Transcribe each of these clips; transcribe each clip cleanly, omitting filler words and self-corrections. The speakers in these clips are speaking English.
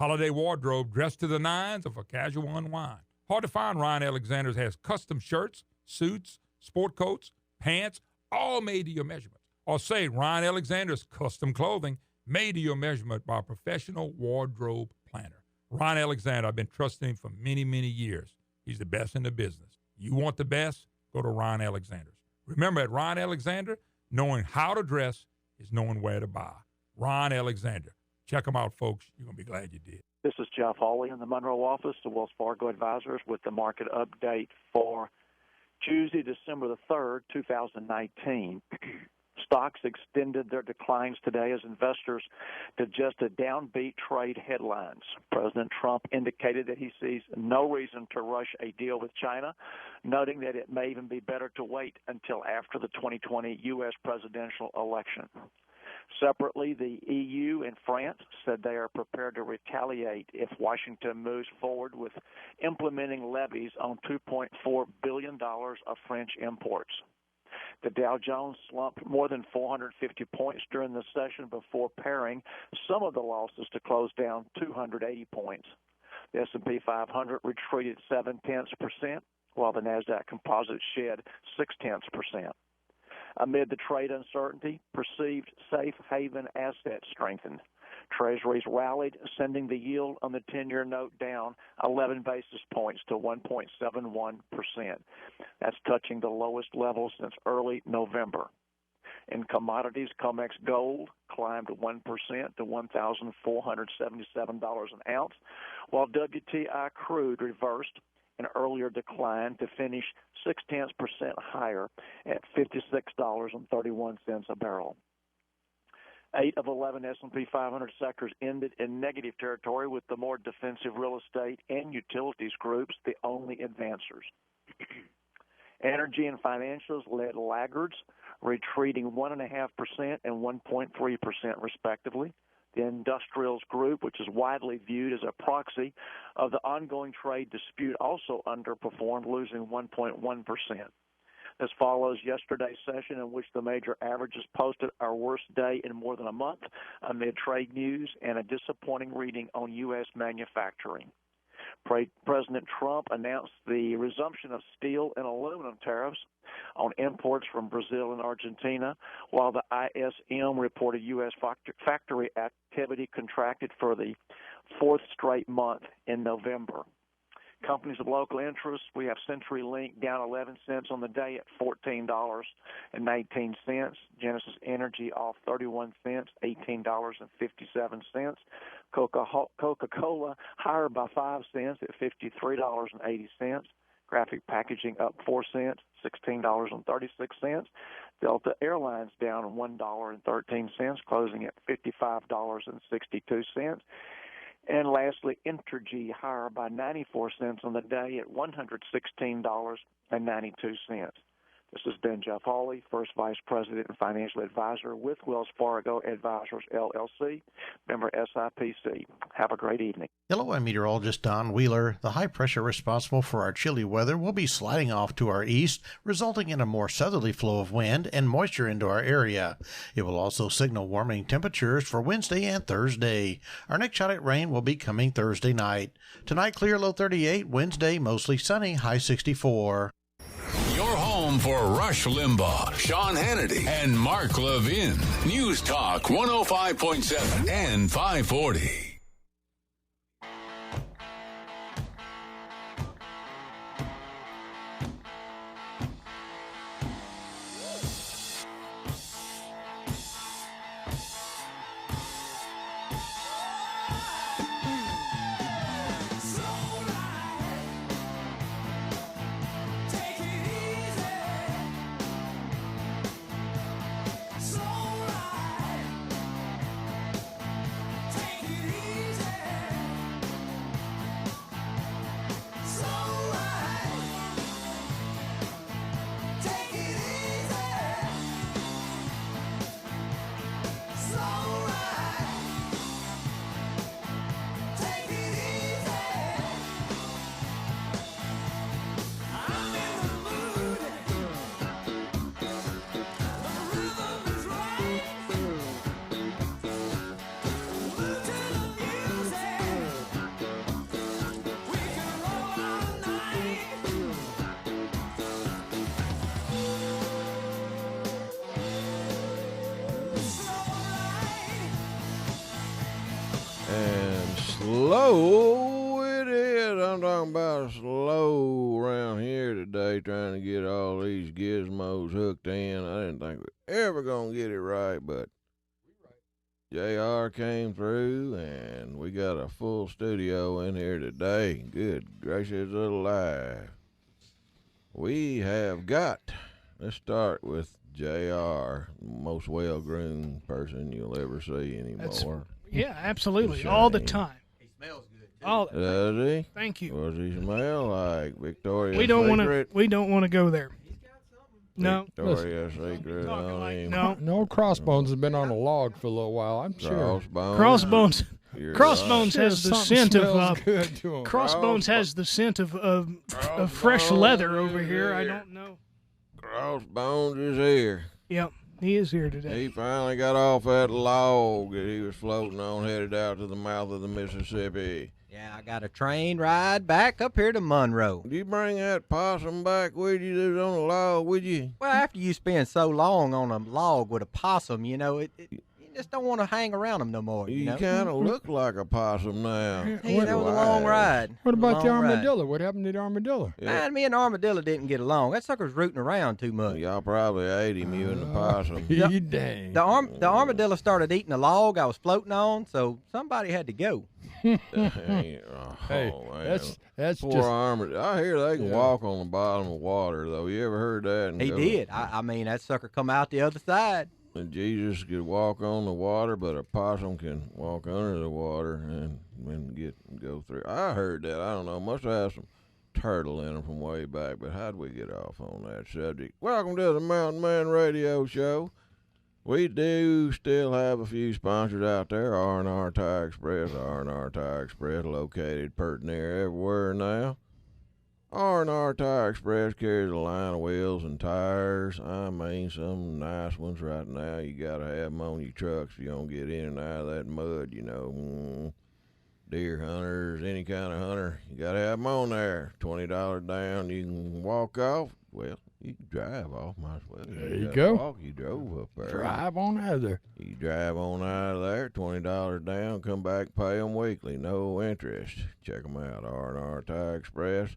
Holiday wardrobe dressed to the nines or for casual unwind. Hard to find. Ryan Alexander's has custom shirts, suits, sport coats, pants, all made to your measurements. Or say Ryan Alexander's custom clothing made to your measurement by a professional wardrobe planner. Ryan Alexander, I've been trusting him for many, many years. He's the best in the business. You want the best? Go to Ryan Alexander's. Remember, at Ryan Alexander, knowing how to dress is knowing where to buy. Ryan Alexander. Check him out, folks. You're going to be glad you did. This is Jeff Hawley in the Monroe office of Wells Fargo Advisors with the market update for Tuesday, December the 3rd, 2019. Stocks extended their declines today as investors digested downbeat trade headlines. President Trump indicated that he sees no reason to rush a deal with China, noting that it may even be better to wait until after the 2020 U.S. presidential election. Separately, the EU and France said they are prepared to retaliate if Washington moves forward with implementing levies on $2.4 billion of French imports. The Dow Jones slumped more than 450 points during the session before paring some of the losses to close down 280 points. The S&P 500 retreated 0.7%, while the NASDAQ Composite shed 0.6%. Amid the trade uncertainty, perceived safe haven assets strengthened. Treasuries rallied, sending the yield on the 10-year note down 11 basis points to 1.71%. That's touching the lowest level since early November. In commodities, COMEX gold climbed 1% to $1,477 an ounce, while WTI crude reversed an earlier decline to finish 0.6% higher at $56.31 a barrel. 8 of 11 S&P 500 sectors ended in negative territory, with the more defensive real estate and utilities groups the only advancers. Energy and financials led laggards, retreating 1.5% and 1.3% respectively. The industrials group, which is widely viewed as a proxy of the ongoing trade dispute, also underperformed, losing 1.1%. This follows yesterday's session in which the major averages posted our worst day in more than a month amid trade news and a disappointing reading on U.S. manufacturing. President Trump announced the resumption of steel and aluminum tariffs on imports from Brazil and Argentina, while the ISM reported U.S. factory activity contracted for the fourth straight month in November. Companies of local interest, we have CenturyLink down 11 cents on the day at $14.19. Genesis Energy off 31 cents, $18.57. Coca-Cola higher by 5 cents at $53.80. Graphic Packaging up 4 cents, $16.36. Delta Airlines down $1.13, closing at $55.62. And lastly, Entergy higher by 94 cents on the day at $116.92. This has been Jeff Hawley, First Vice President and Financial Advisor with Wells Fargo Advisors, LLC, member SIPC. Have a great evening. Hello, I'm meteorologist Don Wheeler. The high pressure responsible for our chilly weather will be sliding off to our east, resulting in a more southerly flow of wind and moisture into our area. It will also signal warming temperatures for Wednesday and Thursday. Our next shot at rain will be coming Thursday night. Tonight, clear, low 38. Wednesday, mostly sunny, high 64. Your home for Rush Limbaugh, Sean Hannity, and Mark Levin. News Talk 105.7 and 540. slow it is. I'm talking about slow around here today trying to get all these gizmos hooked in. I didn't think we were ever going to get it right, but JR came through, and we got a full studio in here today. Good gracious alive. We have got, let's start with JR, most well-groomed person you'll ever see anymore. Yeah, absolutely. All the time. He smells good, too. Does he? Thank you. What does he smell like? Victoria's We don't Secret? want to go there. No. Victoria's Secret on him. No, Crossbones has been on a log for a little while, I'm sure. Crossbones. You're Crossbones right. has the Something scent smells of good to him. Crossbones has the scent of fresh leather over here. I don't know. Crossbones is here. Yep, he is here today. He finally got off that log that he was floating on, headed out to the mouth of the Mississippi. Yeah, I got a train ride back up here to Monroe. Did you bring that possum back with you that was on the log with you? Well, after you spend so long on a log with a possum, you know, you just don't want to hang around them no more. You know? kind of look like a possum now. Hey, that was a long ride. What about the Long ride. armadillo? What happened to the armadillo? Man, me and Armadillo didn't get along. That sucker's rooting around too much. Y'all probably ate him, you and the possum. He dang. The armadillo started eating the log I was floating on, so somebody had to go. Hey, Hey, man. that's Poor just armadillo. I hear they can walk on the bottom of water, though. You ever heard that? And He go- did. I mean, that sucker come out the other side. And Jesus could walk on the water, but a possum can walk under the water and go through. I heard that. I don't know. Must have some turtle in them from way back. But how'd we get off on that subject? Welcome to the Mountain Man Radio Show. We do still have a few sponsors out there. R&R Tire Express. R&R Tire Express located pert near everywhere now. R&R Tire Express carries a line of wheels and tires. I mean, some nice ones right now. You got to have them on your trucks if you don't get in and out of that mud, you know. Deer hunters, any kind of hunter, you got to have them on there. $20 down, you can walk off. Well, you can drive off, might as well. There you gotta go. Walk, you drove up there. drive on out of there. You drive on out of there, $20 down, come back, pay them weekly, no interest. Check them out, R&R Tire Express.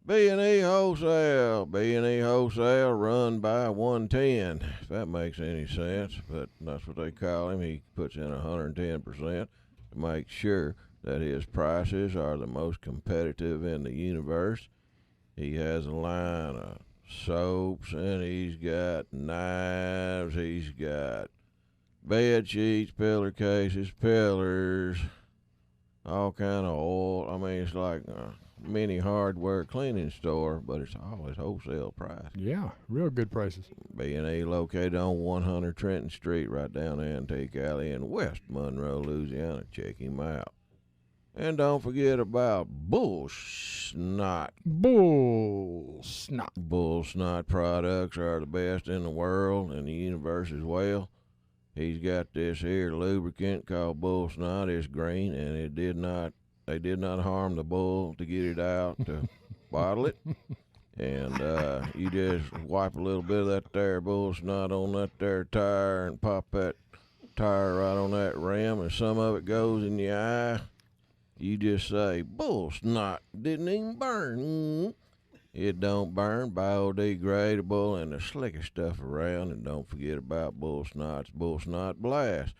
B&E Wholesale. B&E Wholesale run by 110, if that makes any sense, but that's what they call him. He puts in 110% to make sure that his prices are the most competitive in the universe. He has a line of soaps, and he's got knives, he's got bed sheets, pillar cases, pillars, all kind of oil. I mean, it's like a mini hardware cleaning store, but it's always wholesale price. Yeah, real good prices. B&E located on 100 Trenton Street, right down Antique Alley in West Monroe, Louisiana. Check him out. And don't forget about Bull Snot. Bull snot. Bull Snot products are the best in the world and the universe as well. He's got this here lubricant called Bull Snot. It's green, and they did not harm the bull to get it out to bottle it. And you just wipe a little bit of that there Bull Snot on that there tire and pop that tire right on that rim, and some of it goes in the eye. You just say, Bull Snot didn't even burn. It don't burn, biodegradable, and the slickest stuff around. And don't forget about Bull Snot's Bull Snot Blast.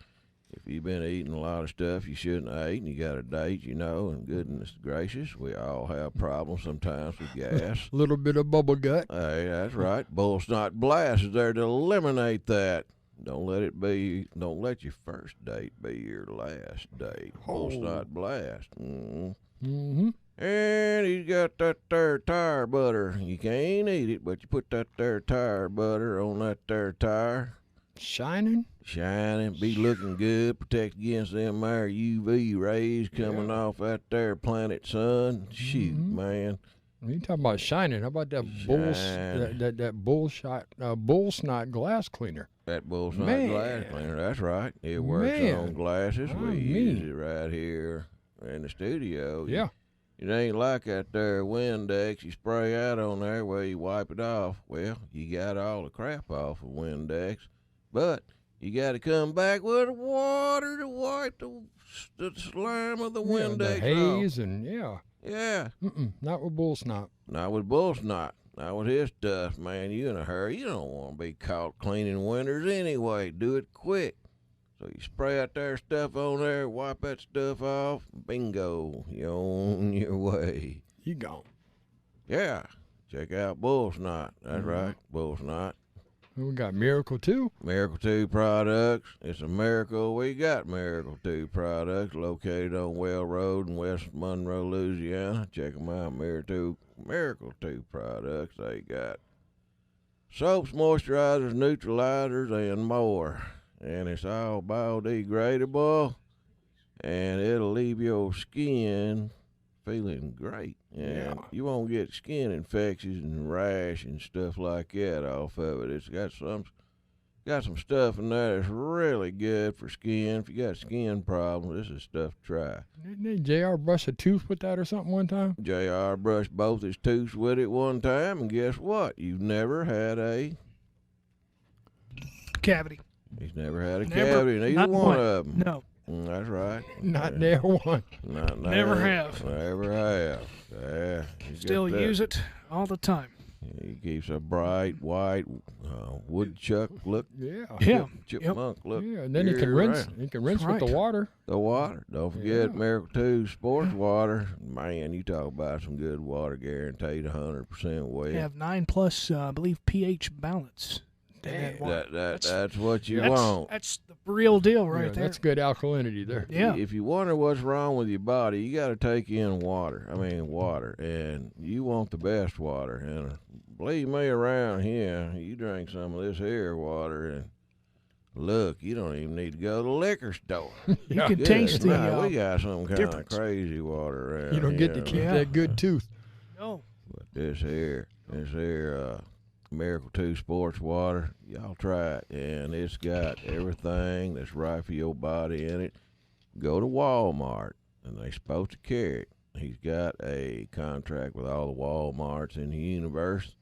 If you've been eating a lot of stuff you shouldn't have eaten, you got a date, you know, and goodness gracious, we all have problems sometimes with gas. A little bit of bubble gut. Hey, that's right. Bull Snot Blast is there to eliminate that. Don't let your first date be your last date. Bull Snot Blast. Mm-hmm. And he's got that there tire butter. You can't eat it, but you put that there tire butter on that there tire. Shining. Be looking good, protect against them there UV rays coming off that there planet sun. Shoot, man. You talking about shining? How about that bull snot glass cleaner? That Bull Snot Man. glass cleaner, that's right. It works Man. on glasses. Oh, We me. use it right here in the studio. Yeah. It ain't like that there Windex you spray out on there where you wipe it off. Well, you got all the crap off of Windex, but You got to come back with water to wipe the slime of the Windex the off. haze and Yeah. Not with bull snot. Not with bull snot. Not with his stuff, man. You in a hurry. You don't want to be caught cleaning windows anyway. Do it quick. So you spray that there stuff on there, wipe that stuff off. Bingo. You're on your way. You gone. Yeah. Check out bull snot. That's right. Bull snot. We got Miracle 2. Miracle 2 products. It's a miracle. We got Miracle 2 products located on Well Road in West Monroe, Louisiana. Check them out. Miracle 2 products. They got soaps, moisturizers, neutralizers, and more. And it's all biodegradable. And it'll leave your skin feeling great. And you won't get skin infections and rash and stuff like that off of it. It's got some stuff in there that's really good for skin. If you got skin problems, this is stuff to try. Didn't JR brush a tooth with that or something one time? JR brushed both his teeth with it one time, and guess what? You've never had a Cavity. He's never had a cavity in either one of them. No. That's right. Not there one. Never have. Never have. Yeah. Still use it all the time. He keeps a bright white woodchuck look. Yeah. Chipmunk look. Yeah, and then he can rinse. Around. He can rinse with the water. The water. Don't forget Miracle 2 sports water. Man, you talk about some good water, guaranteed 100% wet. You have 9+, I believe, pH balance. That's what you want. That's the real deal right there. That's good alkalinity there. Yeah. If you wonder what's wrong with your body, you got to take in water. And you want the best water. And believe me, around here, you drink some of this here water, and look, you don't even need to go to the liquor store. You can taste the we got some kind difference. of crazy water around. You don't get to keep that good tooth. No. But this here, Miracle 2 sports water, y'all try it, and it's got everything that's right for your body in it. Go to Walmart, and they're supposed to carry it. He's got a contract with all the Walmarts in the universe,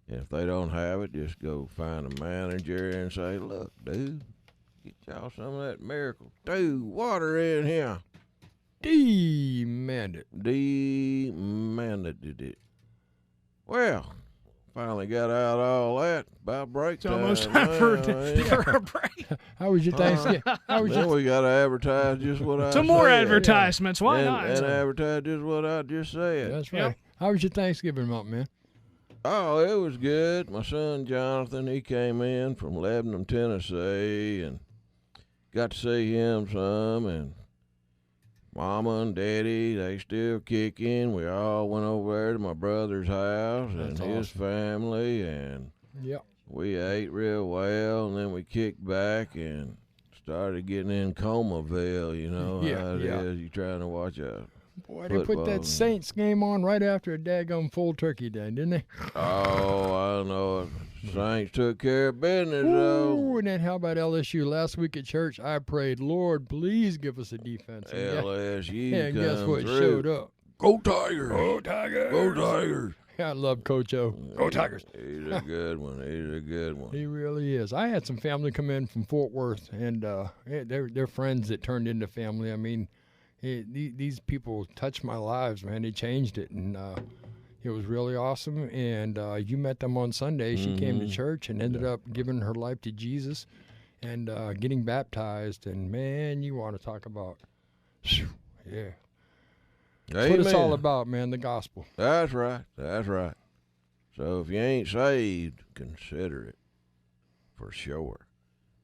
and if they don't have it, just go find a manager and say, look, dude, get y'all some of that Miracle 2 water in here. Demanded it. Well, finally got out all that. About break time. It's almost time for a break. How was your Thanksgiving? We got to advertise just what I said. Some more advertisements. Why not? And advertise just what I just said. That's right. Yep. How was your Thanksgiving month, man? Oh, it was good. My son Jonathan, he came in from Lebanon, Tennessee, and got to see him some, and Mama and Daddy, they still kicking. We all went over there to my brother's house and his family, and we ate real well, and then we kicked back and started getting in Comaville, you know how it is. You trying to watch a Boy, they put that Saints game on right after a daggone full turkey day, didn't they? Oh, I know. Saints took care of business, though. Ooh, and then how about LSU? Last week at church, I prayed, Lord, please give us a defense. LSU and guess what? through. Showed up. Go Tigers! Go Tigers! Go Tigers! I love Coach O. Go Tigers! He's a good one. He's a good one. He really is. I had some family come in from Fort Worth, and they're friends that turned into family. I mean, these people touched my lives, man. They changed it, and it was really awesome. And you met them on Sunday. She came to church and ended up giving her life to Jesus and getting baptized. And, man, you want to talk about, yeah. That's what it's all about, man, the gospel. That's right. That's right. So if you ain't saved, consider it for sure.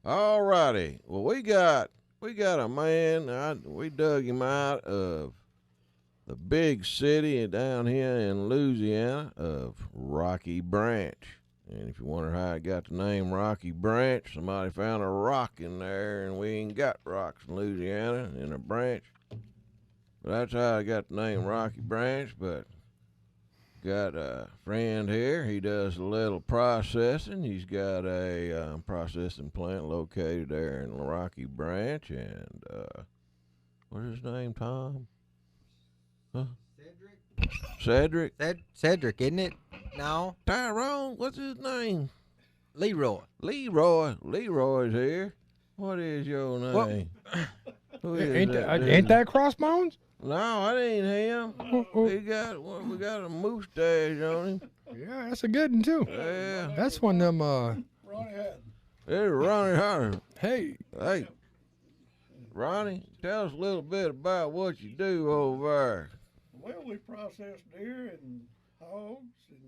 All righty. Well, we got a man. We dug him out of the big city down here in Louisiana of Rocky Branch. And if you wonder how I got the name Rocky Branch, somebody found a rock in there, and we ain't got rocks in Louisiana in a branch. But that's how I got the name Rocky Branch. But got a friend here. He does a little processing. He's got a processing plant located there in Rocky Branch. And what's his name, Tom? Huh? Cedric? Cedric, isn't it? No. Tyrone, what's his name? Leroy. Leroy's here. What is your name? Who is Ain't that? ain't that Crossbones? No, it ain't him. Oh. We got a mustache on him. Yeah, that's a good one too. Yeah. That's one of them. It's Ronnie Hunter. Hey, Ronnie, tell us a little bit about what you do over there. Well, we process deer and hogs, and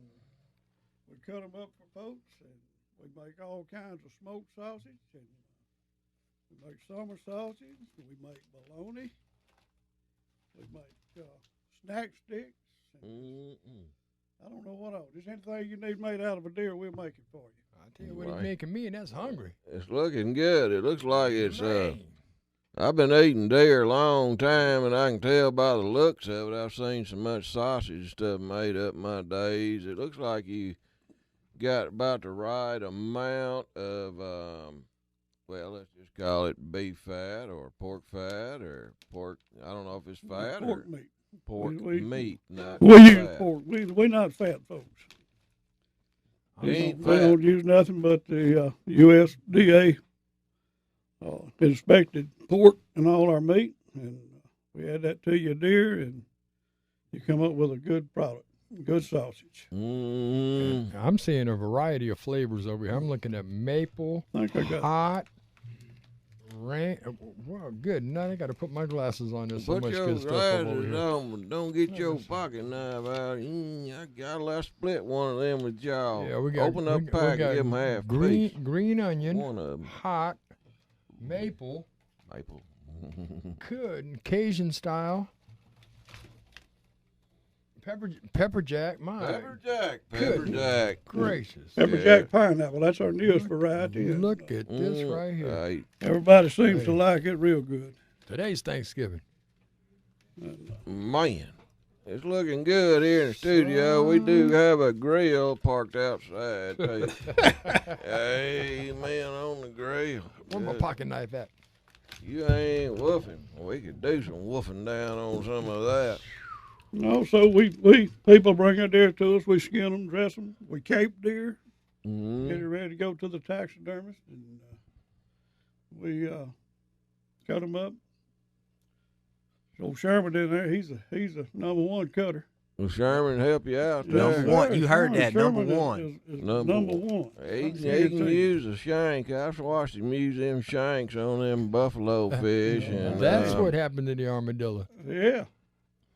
we cut them up for folks, and we make all kinds of smoked sausage, and we make summer sausage, we make bologna, we make snack sticks. And I don't know what else. Just anything you need made out of a deer, we'll make it for you. I tell you what, he's making me, and that's hungry. It's looking good. It looks like it's I've been eating deer a long time, and I can tell by the looks of it. I've seen so much sausage stuff made up in my days. It looks like you got about the right amount of, well, let's just call it beef fat or pork fat or pork. I don't know if it's fat pork or meat. Pork meat, not we use fat. pork. We're not fat folks. We don't use nothing but the USDA inspected pork in all our meat, and we add that to your deer, and you come up with a good product, good sausage. I'm seeing a variety of flavors over here. I'm looking at maple, hot, rain. Well, good. Now I got to put my glasses on. There's so Put much your good stuff over glasses here. on, but don't get your pocket knife out. I gotta split one of them with y'all. Yeah, we got Open up pack and give them half green onion, one of them. hot, maple, good, Cajun style, pepper jack, Pepper jack. Gracious. Pepper jack pineapple, that's our newest variety. Look at this right here. Right. Everybody seems to like it real good. Today's Thanksgiving. Man, it's looking good here in the studio. We do have a grill parked outside. Tell you. Hey, man, on the grill. Where's my pocket knife at? You ain't woofing. We could do some woofing down on some of that. No, so we people bring their deer to us. We skin them, dress them. We cape deer, get it ready to go to the taxidermist, and we cut them up. Old Sherman in there, he's a number one cutter. Well, Sherman help you out there. Number one, you heard that. Sherman Number one. is number one. He can use a shank. I've watched him use them shanks on them buffalo fish. And That's what happened to the armadillo. Yeah.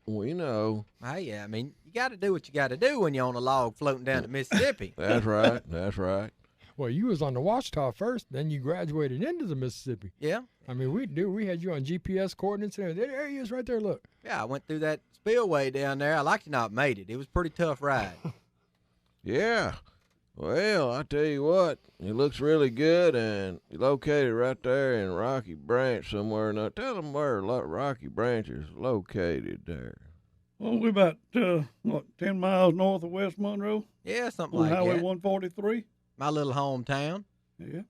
We know. Hey, I mean, you got to do what you got to do when you're on a log floating down the Mississippi. That's right. That's right. Well, you was on the Washita first, then you graduated into the Mississippi. Yeah. I mean, we had you on GPS coordinates and everything. There he is right there, look. Yeah, I went through that spillway down there. I like to not made it. It was a pretty tough ride. Yeah. Well, I tell you what, it looks really good, and you're located right there in Rocky Branch somewhere. Now, tell them where Rocky Branch is located there. Well, we're about 10 miles north of West Monroe. Yeah, something on like Highway that. 143. My little hometown. Yeah.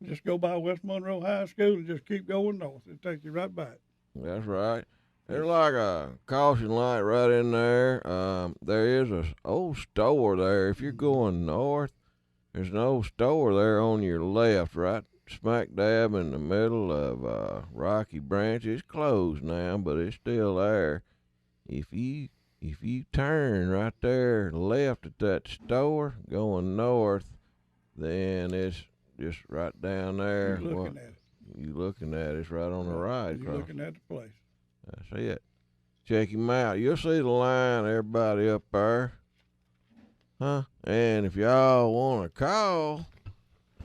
Just go by West Monroe High School and just keep going north. It'll take you right back. That's right. There's like a caution light right in there. There is a old store there. If you're going north, there's an old store there on your left, right smack dab in the middle of Rocky Branch. It's closed now, but it's still there. If you turn right there left at that store going north, then it's just right down there. You're looking at it. You looking at it. It's right on the right. You're looking at the place. That's it. Check him out. You'll see the line, everybody up there. Huh? And if y'all want to call,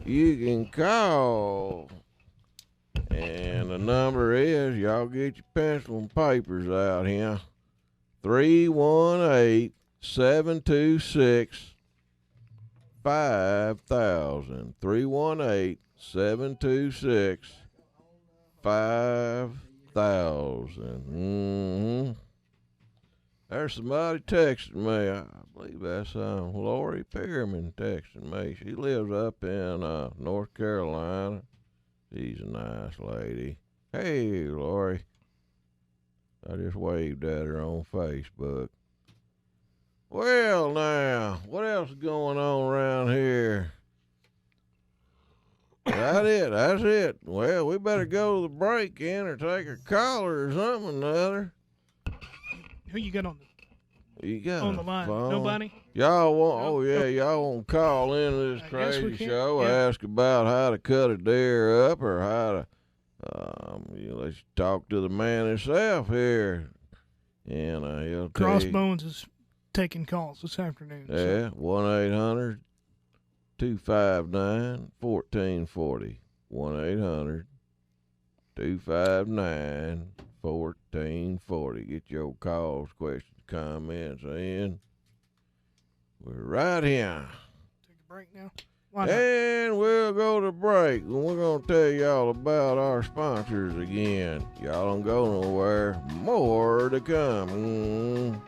you can call. And the number is, y'all get your pencil and papers out here. 318-726-5000. 318-726-5000. There's somebody texting me. I believe that's Lori Perriman texting me. She lives up in North Carolina. She's a nice lady. Hey, Lori. I just waved at her on Facebook. Well, now, what else is going on around here? That's it. Well, we better go to the break in or take a caller or something or another. Who you got on On the line? phone? Nobody? Y'all want? Y'all want to call into this crazy show? Yeah. Ask about how to cut a deer up or how to. Let's talk to the man himself here, and he'll tell you. Crossbones is taking calls this afternoon. Yeah, 1-800-259-1440. 1-800-259-1440. Get your calls, questions, comments in. We're right here. Take a break now. Why not? And we'll go to break. And we're going to tell y'all about our sponsors again. Y'all don't go nowhere. More to come.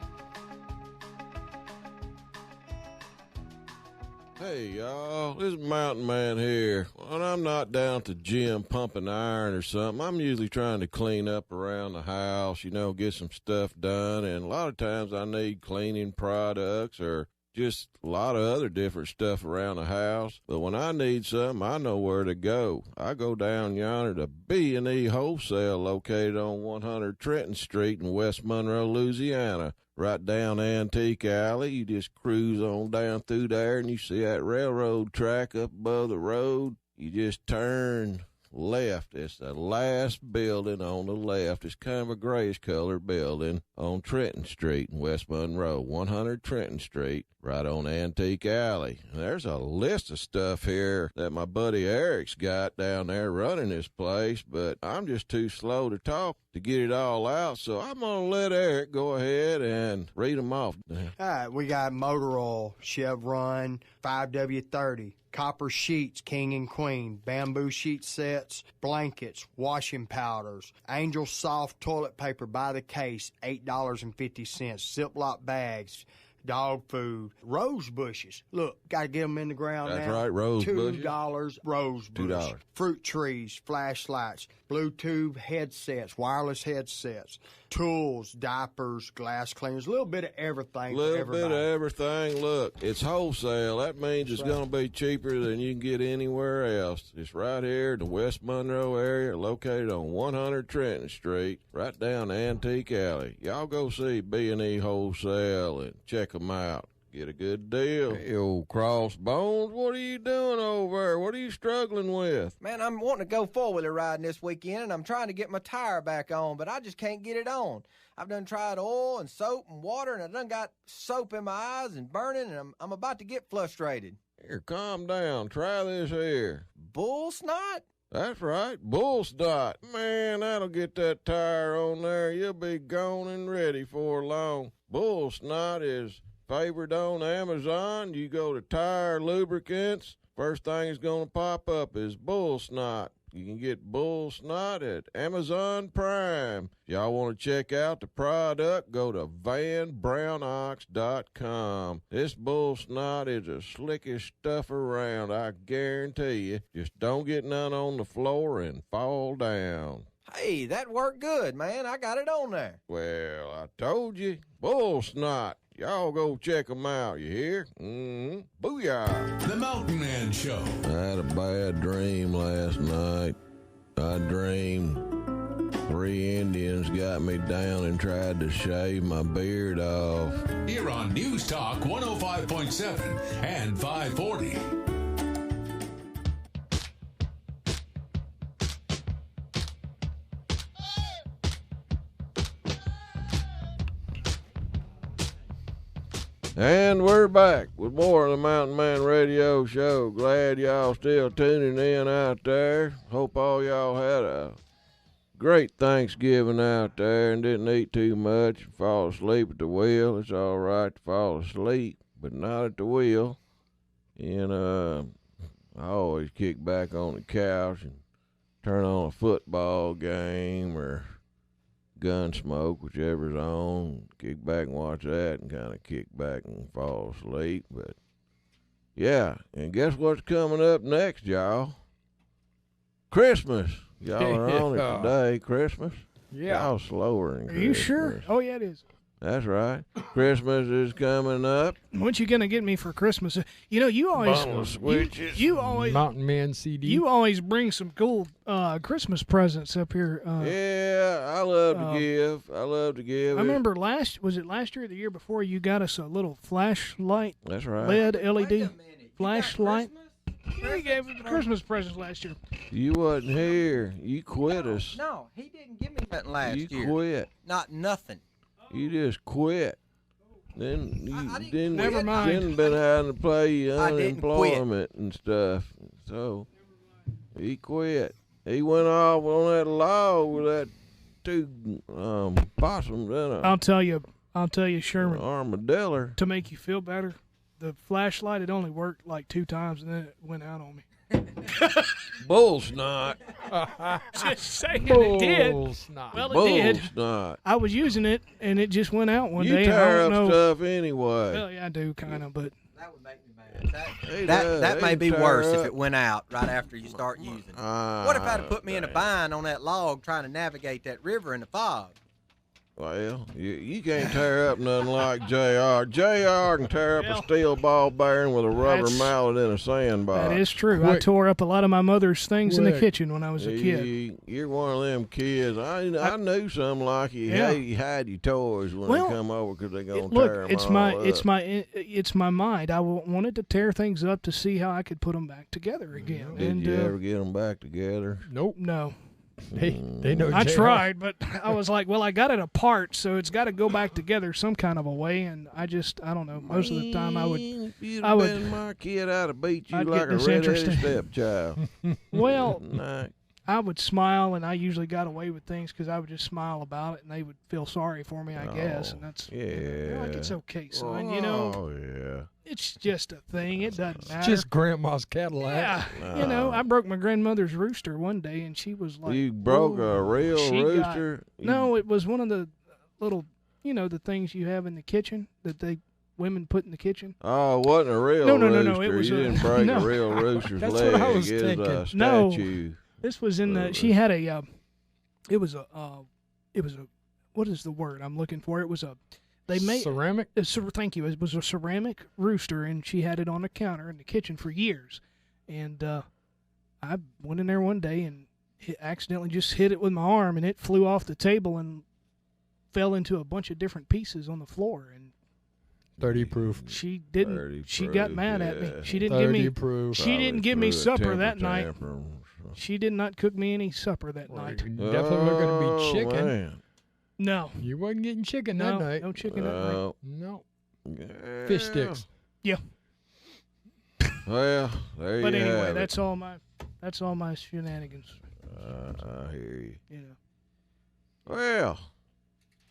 Hey, y'all. This is Mountain Man here. When I'm not down at the gym pumping iron or something, I'm usually trying to clean up around the house, get some stuff done. And a lot of times I need cleaning products or just a lot of other different stuff around the house. But when I need something, I know where to go. I go down yonder to B&E Wholesale, located on 100 Trenton Street in West Monroe, Louisiana. Right down Antique Alley. You just cruise on down through there, and you see that railroad track up above the road. You just turn left. It's the last building on the left. It's kind of a grayish color building on Trenton Street in West Monroe, 100 Trenton Street, right on Antique Alley. And there's a list of stuff here that my buddy Eric's got down there running this place, but I'm just too slow to talk to get it all out, so I'm going to let Eric go ahead and read them off. All right, we got motor oil, Chevron, 5W30, copper sheets, king and queen, bamboo sheet sets, blankets, washing powders, Angel Soft toilet paper by the case, $8.50, Ziploc bags, dog food, rose bushes. Look, got to get them in the ground now. That's right, rose bushes. $2 rose bush. $2. Fruit trees, flashlights, Bluetooth headsets, wireless headsets, tools, diapers, glass cleaners, a little bit of everything. A little bit of everything. Look, it's wholesale. That means it's going to be cheaper than you can get anywhere else. It's right here in the West Monroe area, located on 100 Trenton Street, right down Antique Alley. Y'all go see B&E Wholesale and check them out. Get a good deal. Hey, old Crossbones, what are you doing over there? What are you struggling with? Man, I'm wanting to go four-wheeler riding this weekend, and I'm trying to get my tire back on, but I just can't get it on. I've done tried oil and soap and water, and I done got soap in my eyes and burning, and I'm about to get frustrated. Here, calm down. Try this here. Bull snot? That's right, bull snot. Man, that'll get that tire on there. You'll be gone and ready for long. Bull snot is favored on Amazon. You go to tire lubricants, first thing that's going to pop up is bull snot. You can get bull snot at Amazon Prime. If y'all want to check out the product, go to vanbrownox.com. This bull snot is the slickest stuff around, I guarantee you. Just don't get none on the floor and fall down. Hey, that worked good, man. I got it on there. Well, I told you, bull snot. Y'all go check them out, you hear? Booyah. The Mountain Man Show. I had a bad dream last night. I dreamed 3 Indians got me down and tried to shave my beard off. Here on News Talk 105.7 and 540. And we're back with more of the Mountain Man Radio Show. Glad y'all still tuning in out there. Hope all y'all had a great Thanksgiving out there and didn't eat too much and fall asleep at the wheel. It's all right to fall asleep, but not at the wheel. And I always kick back on the couch and turn on a football game or Gunsmoke, whichever's on, kick back and watch that and kind of kick back and fall asleep. But yeah, and guess what's coming up next, y'all? Christmas. Y'all are on it today, Christmas. Yeah. Y'all slower than Are Christmas. you sure? Oh, yeah, it is. That's right. Christmas is coming up. What you gonna get me for Christmas? You know, you always Bottle of switches. you always Mountain Man CD. you always bring some cool Christmas presents up here. Yeah, I love to give. I love to give. I remember last year or the year before you got us a little flashlight. That's right. LED LED flashlight. You gave us Christmas presents last year. You wasn't here. You quit us. No, he didn't give me nothing last year. You quit. Not nothing. You just quit. Then you I didn't didn't, Never mind. didn't been having to pay I didn't quit. unemployment and stuff. So he quit. He went off on that log with that two possums in I'll tell you, Sherman. armadillo. To make you feel better, the flashlight had only worked like 2 times and then it went out on me. Bull snot. Just saying it did. Snot. Well, it Bull did. snot. I was using it and it just went out one You day. And I tear don't up know. stuff anyway. Well, yeah, I do kind of, but That would make me mad. He That does. that He may be tear worse if up. it went out right after you start using it. What if I'd have put me in a bind on that log trying to navigate that river in the fog? Well, you can't tear up nothing like JR. JR can tear up a steel ball bearing with a rubber That's- mallet in a sandbox. that is true. I Quick. tore up a lot of my mother's things in the Quick. kitchen when I was a kid. You're one of them kids. I knew something like you. Yeah. Hey, you hide your toys when Well, they come over because they're gonna Look, tear them it's all my up. it's my mind. I wanted to tear things up to see how I could put them back together again. Did and you ever get them back together? Nope. no, They know. I JR. tried, but I was like, well, I got it apart, so it's got to go back together some kind of a way. And I don't know. Most of the time, I would. If you'd I have would- been my kid, I'd have beat you I'd like get a redheaded disinterested. stepchild. Well, Nah. I would smile, and I usually got away with things because I would just smile about it, and they would feel sorry for me, I guess. And that's Yeah. like it's okay, son. You know, Oh yeah. it's just a thing. It doesn't matter. Just Grandma's Cadillac. Yeah, you know, I broke my grandmother's rooster one day, and she was like, You broke a real she got- rooster? No, it was one of the little, the things you have in the kitchen that women put in the kitchen. Oh, it wasn't a real No, rooster. it was you a- didn't break no. a real rooster's That's leg. what I was It thinking. was a No. statue. This was in the. She had a. It was a. What is the word I'm looking for? It was a. They made. Ceramic. Thank you. It was a ceramic rooster, and she had it on the counter in the kitchen for years. And I went in there one day and accidentally just hit it with my arm, and it flew off the table and fell into a bunch of different pieces on the floor. And 30 proof. she didn't. 30 She got proof, mad at me. yeah. She didn't give 30 me. proof. She didn't give me Probably supper threw a that temper night. tantrum. She did not cook me any supper that Well, night. you definitely weren't going to be chicken. Man. No. You wasn't getting chicken that No, night. no chicken that night. Oh, No. yeah. Fish sticks. Yeah. Well, there But you anyway, have that's all my shenanigans. I hear you. You know. Well,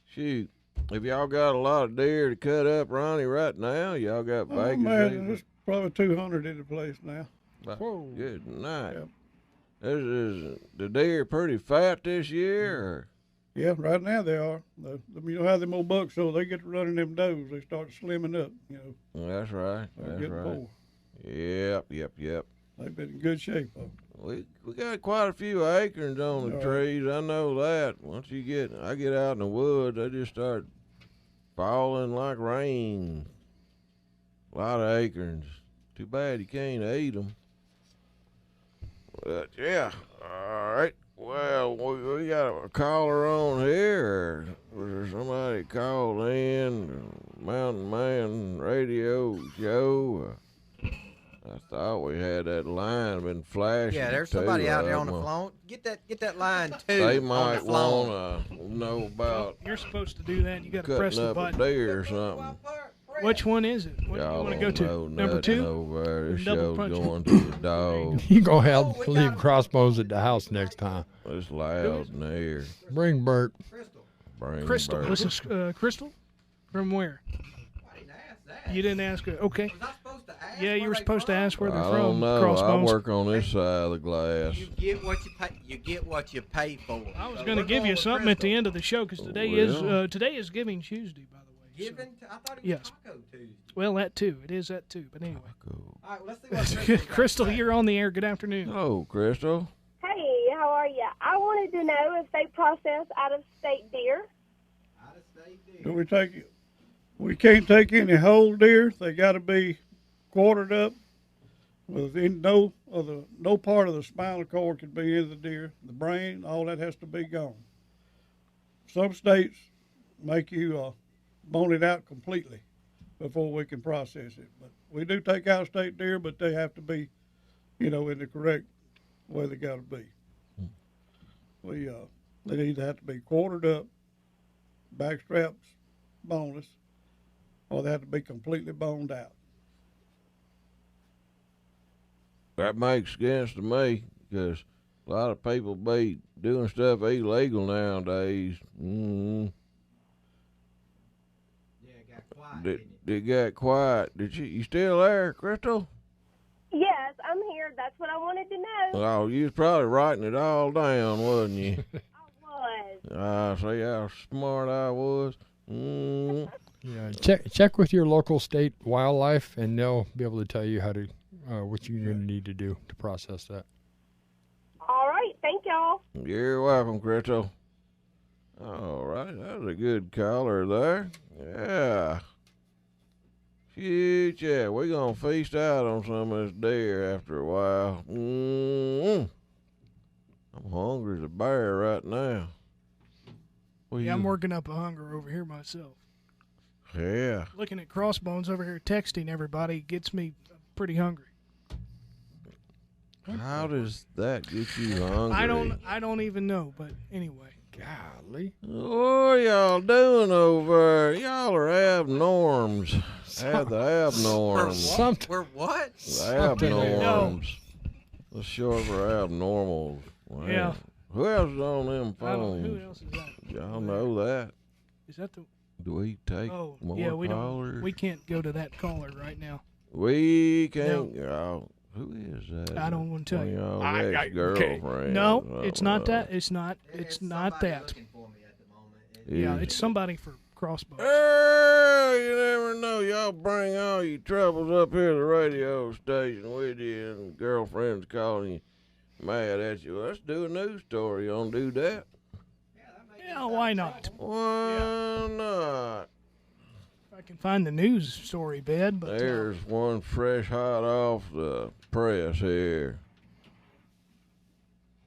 shoot. Have y'all got a lot of deer to cut up, Ronnie, right now? Y'all got I vacancies? imagine there's probably 200 in the place now. Whoa. Good night. Yep. Is the deer pretty fat this year? Or? Yeah, right now they are. You know how them old bucks, so they get to running them does. They start slimming up, That's right. They're That's getting right. poor. Yep. They've been in good shape, though. We got quite a few acorns on the All right. trees. I know that. Once I get out in the woods, they just start falling like rain. A lot of acorns. Too bad you can't eat them. But yeah, all right. Well, we got a caller on here. Was there somebody called in? Mountain Man Radio Show. I thought we had that line been flashing. Yeah, there's too. somebody out there I on the don't know. phone. Get that line too. They on the might phone. want to know about You're supposed to do that. You got to press cutting the up a button. deer or something. Which one is it? What do you Y'all want to don't go to? know Number nothing 2? over there. This Double show's punch. going to the dog. You gonna have to leave crossbows at the house next time. It's loud in here. Bring Bert. Bring Crystal. Bert. This is Crystal? From where? I didn't ask that. You didn't ask her. Okay. Was I supposed to ask Yeah, you where were they supposed to from? ask where they're I from. don't know. I Crossbones. work on this side of the glass. You get what you pay. You get what you pay for. I was So going to we're give you with something at the Crystal. end of the show because today Well. is Giving Tuesday, by the way. so- Giving? I thought it was Yes. Taco Tuesday. Well, that too. It is that too. But anyway. Cool. All right, well, let's see what Crystal got to Crystal, say. you're on the air. Good afternoon. Hello, Crystal. Hey, how are you? I wanted to know if they process out-of-state deer. Out of state We can't take any whole deer. They got to be quartered up. No part of the spinal cord can be in the deer. The brain, all that has to be gone. Some states make you bone it out completely before we can process it. But we do take out state deer, but they have to be, in the correct way they got to be. They either have to be quartered up, back straps boneless, or they have to be completely boned out. That makes sense to me, because a lot of people be doing stuff illegal nowadays. Mm-hmm. Yeah, it got quiet. It got quiet. You still there, Crystal? Yes, I'm here. That's what I wanted to know. Oh, you was probably writing it all down, wasn't you? I was. See how smart I was? Mm. Yeah, check with your local state wildlife, and they'll be able to tell you how to what you're going to need to do to process that. All right, thank y'all. You're welcome, Crystal. All right, that was a good caller there. Yeah. Shoot, yeah, we're going to feast out on some of this deer after a while. Mm-hmm. I'm hungry as a bear right now. I'm working up a hunger over here myself. Yeah. Looking at Crossbones over here texting everybody gets me pretty hungry. How does that get you hungry? I don't even know, but anyway. Golly. What y'all doing over there? Y'all are abnorms. Have the abnorms. We're what? The abnorms. The short for abnormals. Wow. Yeah. Who else is on them phones? Who else is that? Y'all know that. Is that the... Do we take more callers? We can't go to that caller right now. We can't. No. Who is that? I don't want to tell you. Ex-girlfriend. No, it's not that. It's not that. Yeah, it's somebody for Crossbones. You never know. Y'all bring all your troubles up here to the radio station with you, and girlfriend's calling you mad at you. Let's do a news story. You want to do that? Yeah, why not? Why not? I can find the news story, Bed. But there's one fresh hot off the press here,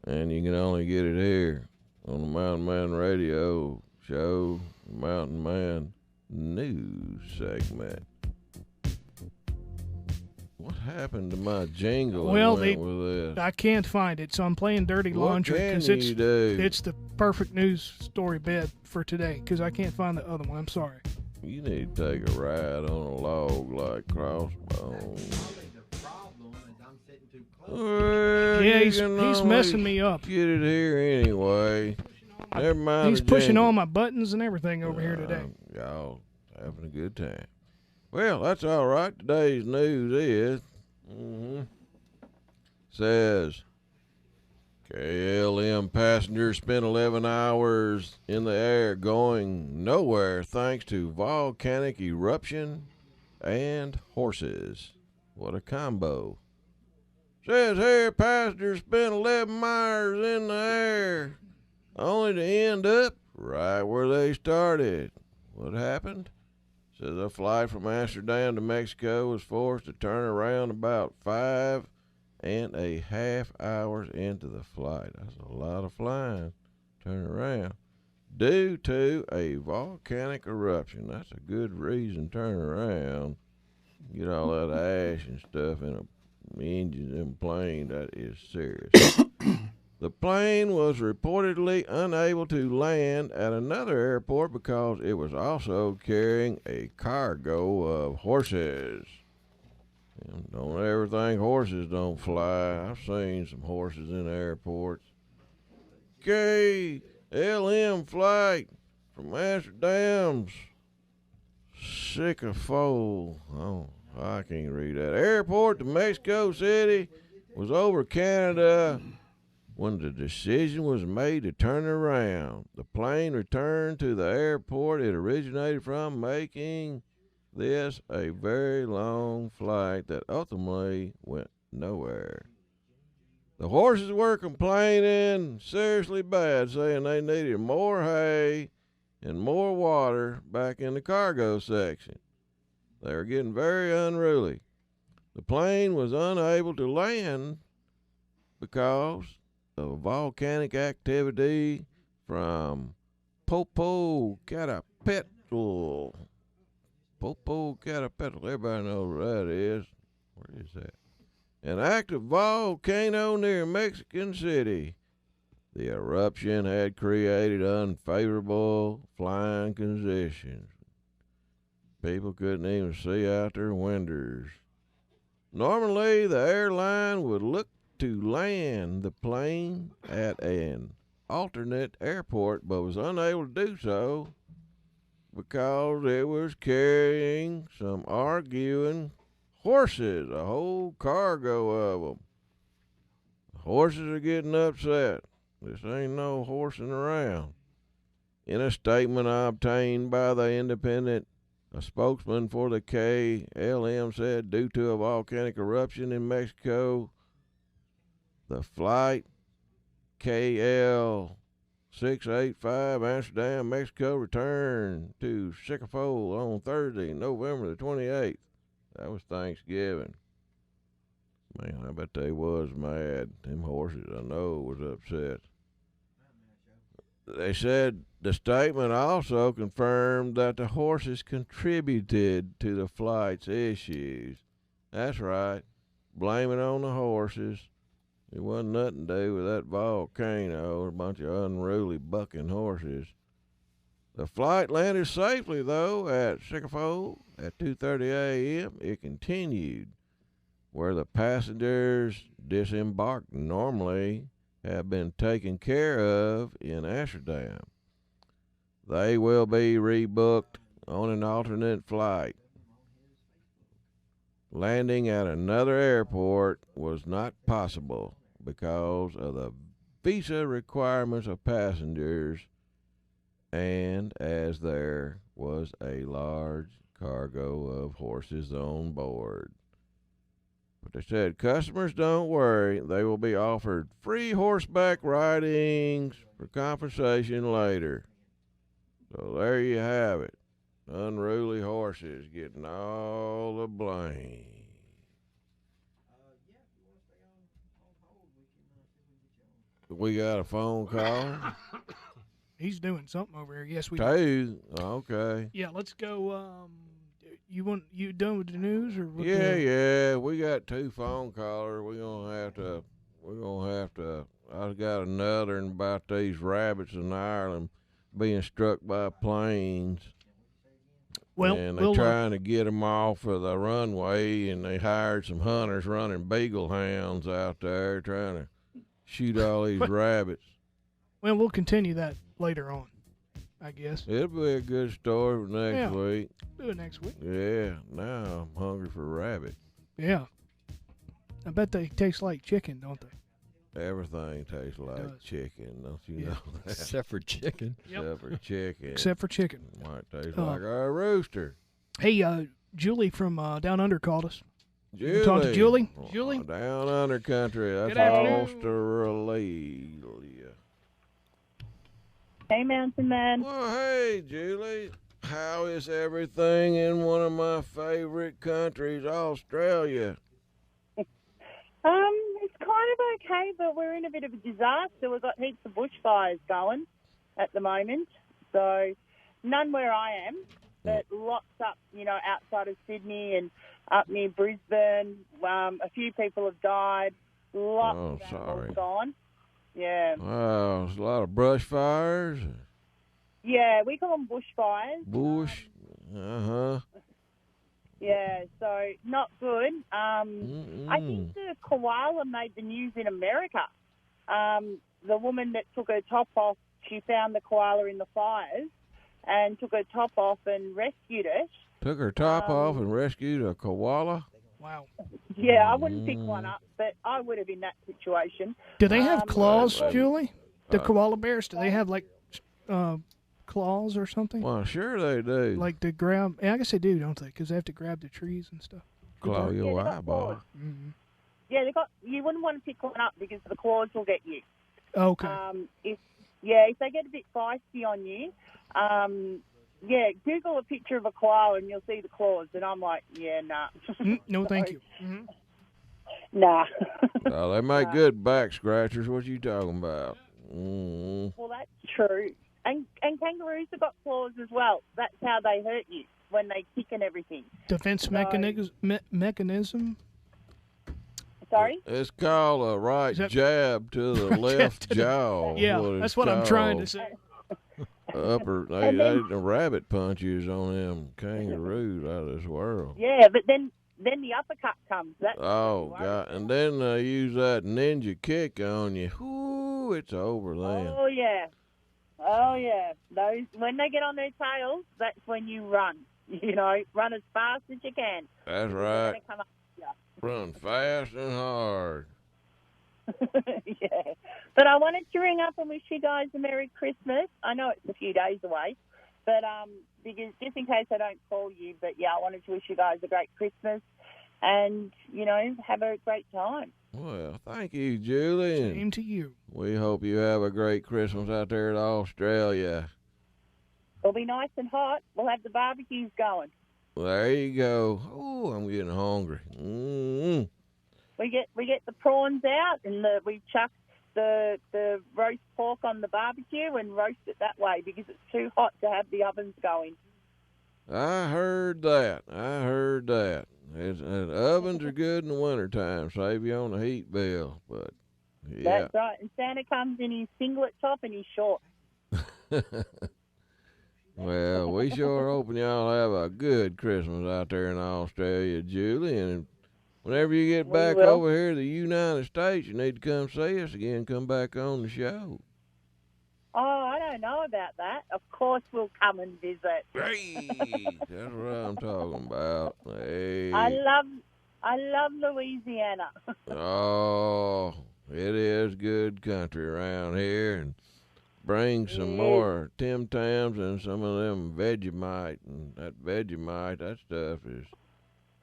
and you can only get it here on the Mountain Man Radio Show, Mountain Man News segment. What happened to my jingle? Well, with this? I can't find it, so I'm playing Dirty Laundry because it's the perfect news story, Bed, for today because I can't find the other one. I'm sorry. You need to take a ride on a log like Crossbones. Well, yeah, he's messing me up. Get it here anyway. Never mind. He's pushing all my buttons and everything over here today. Y'all having a good time. Well, that's all right. Today's news is says KLM passengers spent 11 hours in the air going nowhere thanks to volcanic eruption and horses. What a combo. Says here passengers spent 11 hours in the air only to end up right where they started. What happened? Says a flight from Amsterdam to Mexico was forced to turn around about 5.5 hours into the flight. That's a lot of flying. Turn around. Due to a volcanic eruption. That's a good reason to turn around. Get all that ash and stuff in a engine and plane. That is serious. The plane was reportedly unable to land at another airport because it was also carrying a cargo of horses. And don't ever think horses don't fly. I've seen some horses in airports. KLM flight from Amsterdam's Sycamore. Oh, I can't read that. Airport to Mexico City was over Canada when the decision was made to turn around. The plane returned to the airport it originated from, making this a very long flight that ultimately went nowhere. The horses were complaining seriously bad, saying they needed more hay and more water back in the cargo section. They were getting very unruly. The plane was unable to land because of volcanic activity from Popocatépetl. Popocatépetl, everybody knows where that is. Where is that? An active volcano near Mexican City. The eruption had created unfavorable flying conditions. People couldn't even see out their windows. Normally, the airline would look to land the plane at an alternate airport, but was unable to do so because it was carrying some arguing horses, a whole cargo of them. The horses are getting upset. This ain't no horsing around. In a statement obtained by the Independent, a spokesman for the KLM said due to a volcanic eruption in Mexico, the flight KL 685 Amsterdam, Mexico returned to Chicago on Thursday, November the 28th. That was Thanksgiving. Man, I bet they was mad. Them horses, I know, was upset. They said the statement also confirmed that the horses contributed to the flight's issues. That's right. Blame it on the horses. It wasn't nothing to do with that volcano, a bunch of unruly bucking horses. The flight landed safely, though, at Chicago at 2:30 a.m. It continued where the passengers disembarked normally have been taken care of in Amsterdam. They will be rebooked on an alternate flight. Landing at another airport was not possible because of the visa requirements of passengers and as there was a large cargo of horses on board. But they said, customers, don't worry. They will be offered free horseback ridings for compensation later. So there you have it. Unruly horses getting all the blame. We got a phone call. He's doing something over here. Yes, we do. Two. Okay. Yeah, let's go. You done with the news or what? Yeah. We got two phone callers. We're gonna have to. I got another one about these rabbits in Ireland being struck by planes. Well, and they're trying to get them off of the runway, and they hired some hunters running beagle hounds out there trying to shoot all these rabbits. Well, we'll continue that later on, I guess. It'll be a good story for next week. Do it next week. Yeah, now I'm hungry for rabbit. Yeah. I bet they taste like chicken, don't they? Everything tastes like chicken, don't you know that? Except for chicken. Except for chicken. Except for chicken. Might taste like a rooster. Hey, Julie from Down Under called us. Julie. Talk to Julie. Julie. Down Under country. That's Good afternoon. Australia. Hey, Mountain Man. Well, hey, Julie. How is everything in one of my favorite countries, Australia? It's kind of okay, but we're in a bit of a disaster. We've got heaps of bushfires going at the moment. So none where I am, but lots up, outside of Sydney and up near Brisbane. A few people have died. Lots of animals gone. Yeah. Wow, there's a lot of brush fires. Yeah, we call them bushfires. Bush. Uh-huh. Yeah, so not good. I think the koala made the news in America. The woman that took her top off, she found the koala in the fires and took her top off and rescued it. Took her top off and rescued a koala? Wow. Yeah, I wouldn't pick one up, but I would have in that situation. Do they have claws, Julie? The koala bears, do they have, claws or something? Well, sure they do. Like to grab, I guess they do, don't they? Because they have to grab the trees and stuff. Claw your eyeball. Mm-hmm. Yeah, you wouldn't want to pick one up because the claws will get you. Okay. Yeah, if they get a bit feisty on you, yeah, Google a picture of a koala and you'll see the claws. And I'm like, yeah, nah. No, thank you. Mm-hmm. Nah. Oh, they make good back scratchers. What you talking about? Mm-hmm. Well, that's true. And kangaroos have got claws as well. That's how they hurt you, when they kick and everything. Defense mechanism? Sorry? It's called a right jab to the left jaw. Yeah, that's what I'm trying to say. They rabbit punches on them kangaroos out of this world. Yeah, but then the uppercut comes. That's God! And then they use that ninja kick on you. Whoo! It's over then. Oh yeah. Those when they get on their tails, that's when you run. You know, run as fast as you can. That's right. Run fast and hard. Yeah. But I wanted to ring up and wish you guys a Merry Christmas. I know it's a few days away, but because just in case I don't call you, but yeah, I wanted to wish you guys a great Christmas and, you know, have a great time. Well, thank you, Julie. Same to you. We hope you have a great Christmas out there in Australia. It'll be nice and hot. We'll have the barbecues going. Well, there you go. Oh, I'm getting hungry. Mm-hmm. We get the prawns out and we chuck the roast pork on the barbecue and roast it that way because it's too hot to have the ovens going. I heard that. Ovens are good in the wintertime, save you on the heat bill. But yeah, that's right. And Santa comes in his singlet top and his shorts. Well, we sure hoping y'all have a good Christmas out there in Australia, Julie. And whenever you get back over here to the United States, you need to come see us again. Come back on the show. Oh, I don't know about that. Of course we'll come and visit. Hey, that's what I'm talking about. Hey. I love Louisiana. Oh, it is good country around here. And bring some more Tim Tams and some of them Vegemite. And that Vegemite, that stuff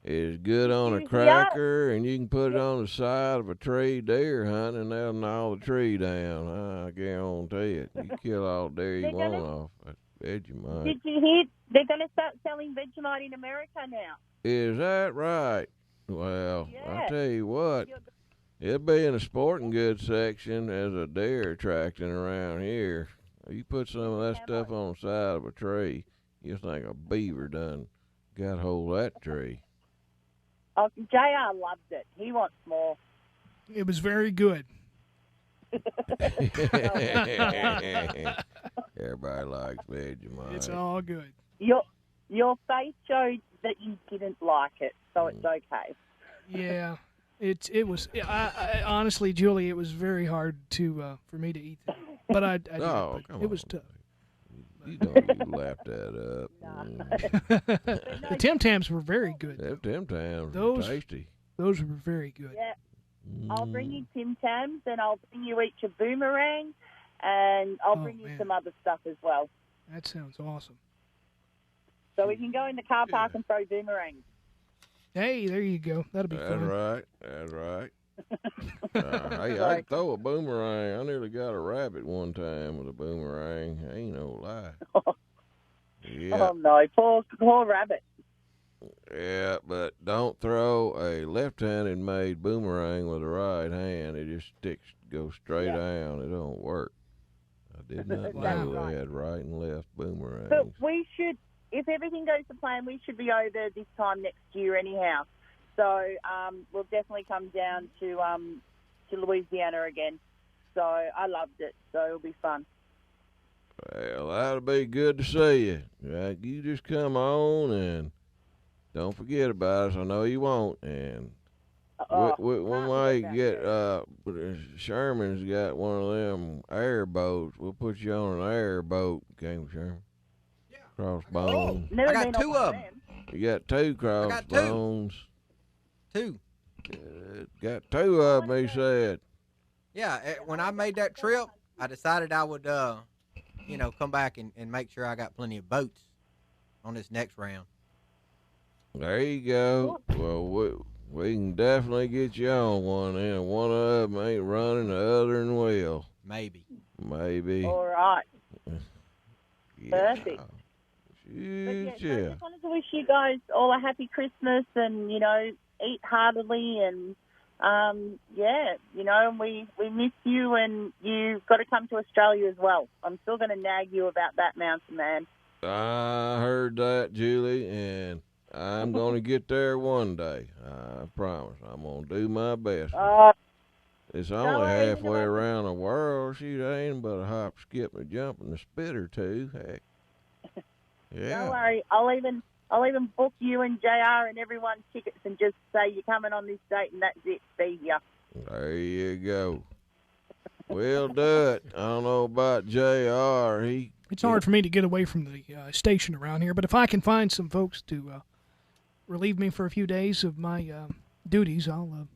is good on a cracker, and you can put it on the side of a tree deer hunting, and they'll gnaw the tree down. I guarantee it. You kill all the deer you want off that Vegemite. Did you hear they're going to start selling Vegemite in America now? Is that right? Well, I tell you what, it'll be in the sporting goods section as a deer attraction around here. You put some of that stuff on the side of a tree, you'll think a beaver done got hold of that tree. Oh, JR loved it. He wants more. It was very good. Everybody likes Vegemite. It's all good. Your face showed that you didn't like it, so it's okay. Yeah, it was. I honestly, Julie, it was very hard for me to eat that. But I did. Oh, but it was tough. You don't laugh that up. The Tim Tams were very good. Them Tim Tams were tasty. Those were very good. Yeah. I'll bring you Tim Tams, and I'll bring you each a boomerang, and I'll bring you some other stuff as well. That sounds awesome. So we can go in the car park and throw boomerangs. Hey, there you go. That'll be fun. That's right. Hey, I can throw a boomerang. I nearly got a rabbit one time with a boomerang. Ain't no lie. Oh, no. Poor rabbit. Yeah, but don't throw a left-handed made boomerang with a right hand. It just goes straight down. It don't work. I did not know they had right and left boomerangs. But we should, if everything goes to plan, we should be over this time next year anyhow. So we'll definitely come down to Louisiana again. So I loved it. So it'll be fun. Well, that'll be good to see you. You just come on and don't forget about us. I know you won't. And we might get Sherman's got one of them airboats. We'll put you on an airboat, King Sherman. Yeah. Crossbones. I got two of them. You got two crossbones. Two. Got two of them, he said. Yeah, when I made that trip, I decided I would, come back and make sure I got plenty of boats on this next round. There you go. Well, we can definitely get you on one, and one of them ain't running, the other one will. Maybe. Maybe. All right. Yeah. Perfect. Shoot, So I just wanted to wish you guys all a happy Christmas and, eat heartily and, and we miss you and you've got to come to Australia as well. I'm still going to nag you about that mountain, man. I heard that, Julie, and I'm going to get there one day. I promise. I'm going to do my best. It's only halfway around the world. Shoot, ain't but a hop, skip, and a jump, and a spit or two. Heck. Yeah. Don't worry. I'll even book you and JR and everyone's tickets and just say you're coming on this date and that's it. See ya. There you go. We'll do it. I don't know about JR. It's hard for me to get away from the station around here, but if I can find some folks to relieve me for a few days of my duties, I'll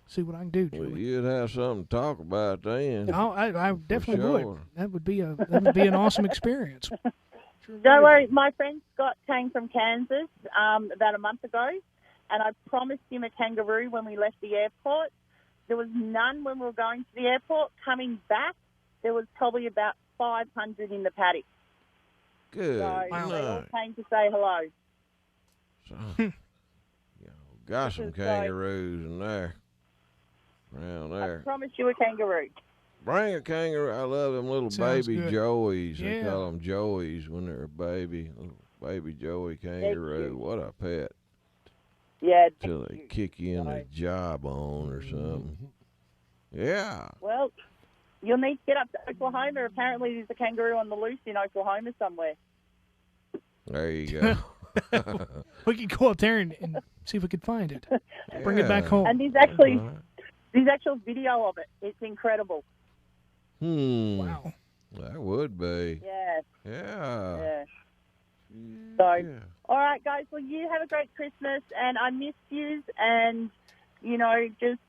see what I can do, Julie. Well, you'd have something to talk about then. Oh, I definitely sure. would. That would be an awesome experience. Sure Don't worry. My friend Scott came from Kansas about a month ago, and I promised him a kangaroo when we left the airport. There was none when we were going to the airport. Coming back, there was probably about 500 in the paddock. Good. So they all came to say hello. So, got some kangaroos in there. Around there. I promise you a kangaroo. Bring a kangaroo. I love them little Sounds baby good. joeys. Yeah. They call them joeys when they're a baby. Little baby joey kangaroo. What a pet. Yeah. Till they kick you in the jawbone or something. Yeah. Well, you'll need to get up to Oklahoma. Apparently there's a kangaroo on the loose in Oklahoma somewhere. There you go. We could go up there and see if we could find it. Bring it back home. And there's actual video of it. It's incredible. Wow. That would be. Yeah. Yeah. So, all right, guys. Well, you have a great Christmas, and I miss you. And just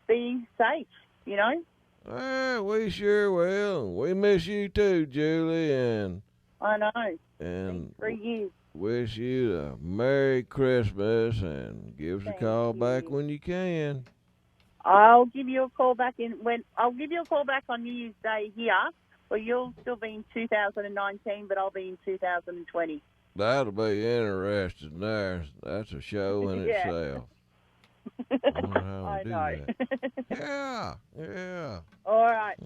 be safe. We sure will. We miss you too, Julie, and I know. And 3 years. Wish you a Merry Christmas, and give us a call back when you can. I'll give you a call back on New Year's Day here. Well, you'll still be in 2019, but I'll be in 2020. That'll be interesting there. That's a show in itself. I know. Yeah. All right.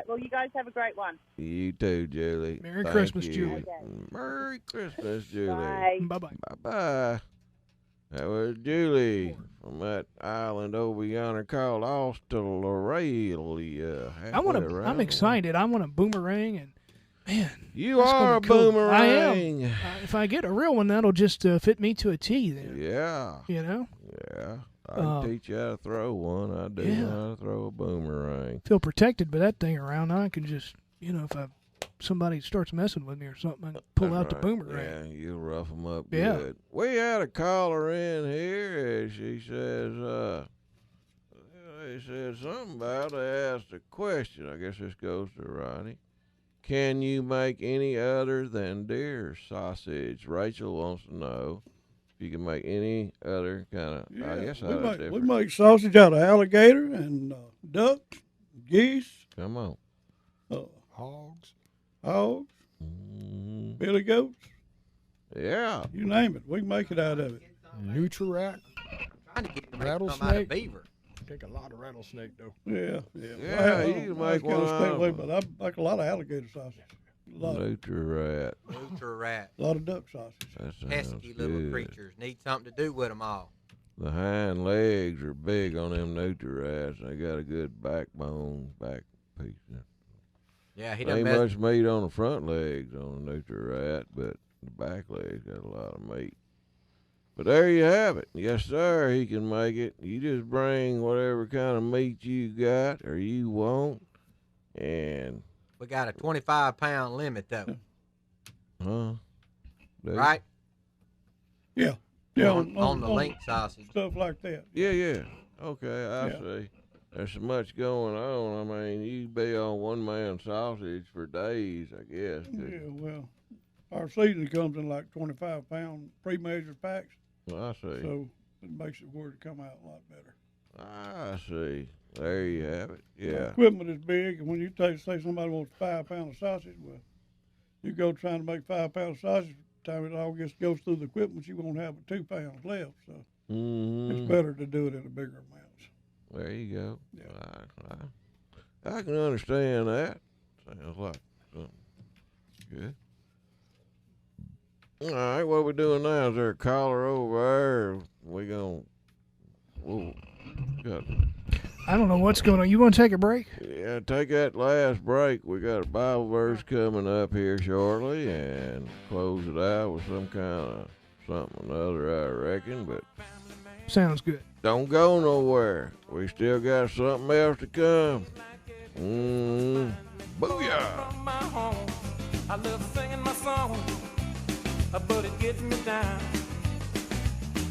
Well, you guys have a great one. You too, Julie. Merry Christmas, you. Julie. Okay. Merry Christmas, Julie. Bye. Bye-bye. Bye-bye. That was Julie from that island over yonder called Australia. I'm excited. I want a boomerang, and man, you are a cool. boomerang. I am. If I get a real one, that'll just fit me to a T. Then. Yeah. Yeah. I can teach you how to throw one. I do know how to throw a boomerang. Feel protected by that thing around. I can just, if somebody starts messing with me or something, I can pull out the boomerang. Yeah, you'll rough them up Yeah. good. We had a caller in here, and she says, they said something about, they asked a question. I guess this goes to Ronnie. Can you make any other than deer sausage? Rachel wants to know if you can make any other kind of, I guess we make sausage out of alligator and ducks, geese. Come on. Hogs. Billy goats. Yeah. You name it. We can make it out of it. Nutri-Rat. Trying to get them Rattlesnake. beaver. Take a lot of rattlesnake, though. Yeah. Yeah, you can make one out of but I make a lot of alligator sausage. Nutri-Rat. Nutri-Rat. A lot of duck sausage. That sounds Pesky little good. creatures. Need something to do with them all. The hind legs are big on them Nutri-Rats. They got a good back piece. Yeah, he Ain't doesn't much meat on the front legs on a Nutri-Rat, but the back legs got a lot of meat. But there you have it. Yes, sir, he can make it. You just bring whatever kind of meat you got or you want, and... We got a 25-pound limit, though. Huh? Right? Yeah. On the link sausage. Stuff like that. Yeah. Okay, I see. There's so much going on. I mean, you'd be on one-man sausage for days, I guess. Yeah, well, our seasoning comes in like 25-pound pre-measured packs. Well, I see. So it makes it where to come out a lot better. I see. There you have it. Yeah. Equipment is big, and when you say somebody wants 5 pounds of sausage, well, you go trying to make 5 pounds of sausage. By the time it all goes through the equipment, you won't have but 2 pounds left. So it's better to do it in a bigger amounts. There you go. Yeah. I can understand that. Sounds like something good. All right, what are we doing now? Is there a caller over there? We gonna? Whoa, got. I don't know what's going on. You want to take a break? Yeah, take that last break. We got a Bible verse coming up here shortly, and close it out with some kind of something or other, I reckon. But sounds good. Don't go nowhere. We still got something else to come. Booyah! I love singing my song, but it gets me down